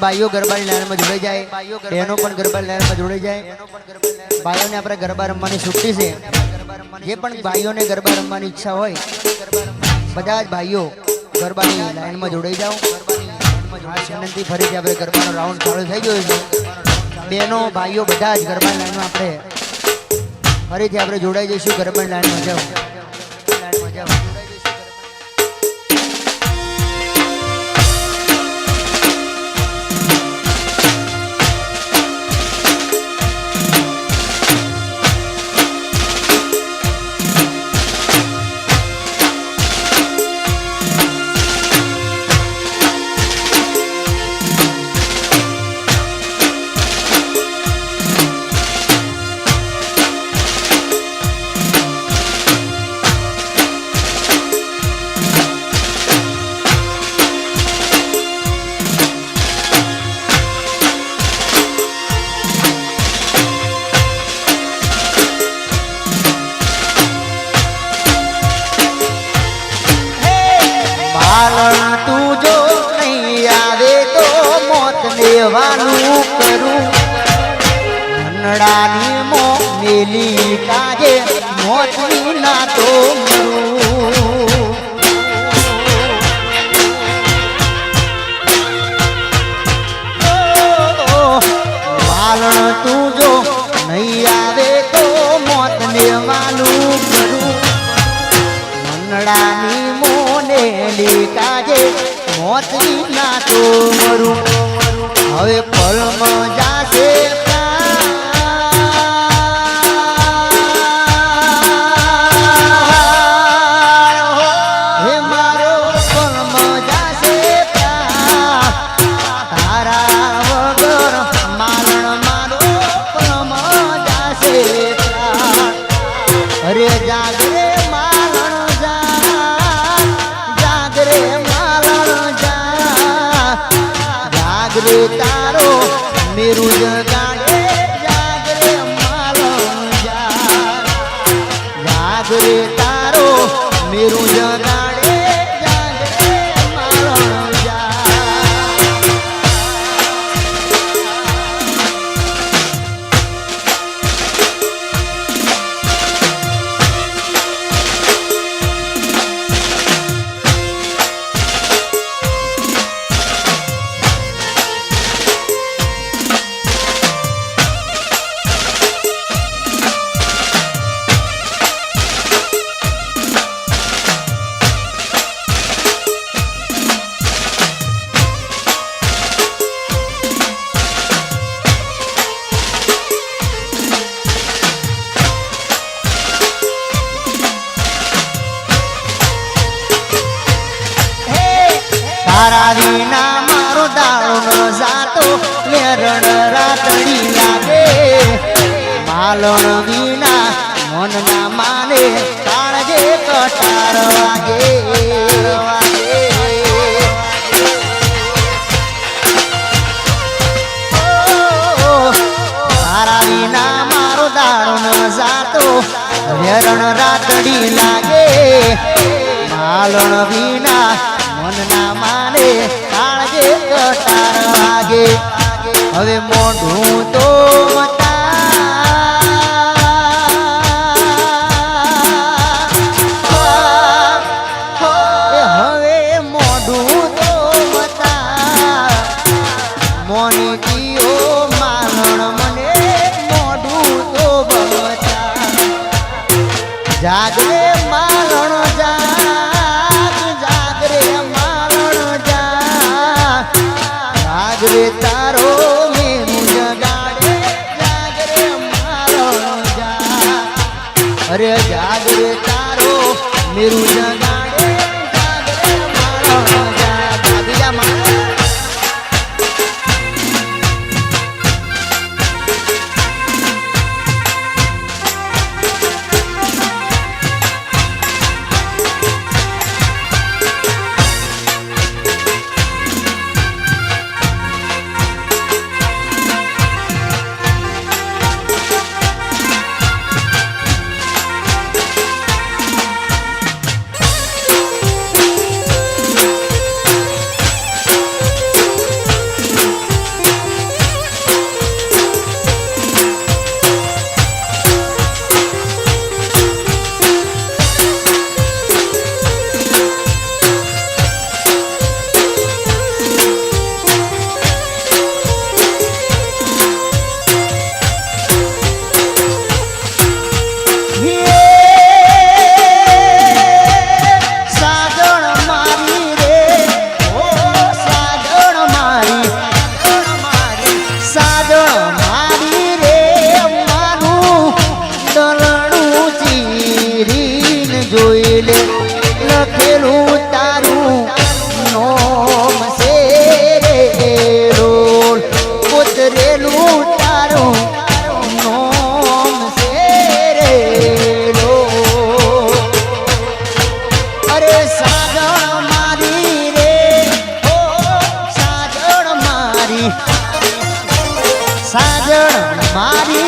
ભાઈઓ ગરબાની લાઈનમાં જોડાઈ જાય, બહેનો પણ ગરબાની લાઈનમાં જોડાઈ જાય। ભાઈઓને આપણે ગરબા રમવાની છૂટી છે। જે પણ ભાઈઓને ગરબા રમવાની ઈચ્છા હોય બધા જ ભાઈઓ ગરબાની લાઈનમાં જોડાઈ જાઓ। વિનંતી ફરીથી આપણે ગરબાનો રાઉન્ડ ચાલુ થઈ ગયો છે। બહેનો ભાઈઓ બધા જ ગરબાની લાઈનમાં આપણે ફરીથી આપણે જોડાઈ જઈશું। ગરબાની લાઈનમાં જાઓ, લાઈનમાં જાઓ। તું જો નહીં આવે તો મોત લેવાનું કરું। ધનડાની મો મેલી કાજે મોતની ના તો મરું। બાલણ તું જો નહીં આવે તો મોત લેવાનું કરું। ધનડાની કાજે મોતની ના તો મરું। હવે પલમાં જાશે હે મારો પલમાં જાશે તારા વગર મારણ મારો પલમાં જાશે। અરે જાગરે જાગરે તારો મેરું જગાડે જાગરે માલણ જાગરે તારો મેરું જગાડે જાગરે માલણ તારા વિના મારો દાળો ન જાતો મેરણ રાતડી લાગે। માલણ વિના મન ના માને કાળજે કટાર વાગે। તારા વિના મારો દાળો ન જાતો મેરણ રાતડી લાગે। માલણ વિના મન ના માને કાળજે કટાર વાગે। હવે મોઢું તો હવે મોઢું તો મોની કીઓ માલણ મને મોઢું તો બતા। જાગરે માલણ જાગરે તારો મેરું જગાડે જાગરે માલણ અરે જાગરે તારો મેરું જગાડે જાગરે માલણ જાગી જા માલણ। સાજણ મારી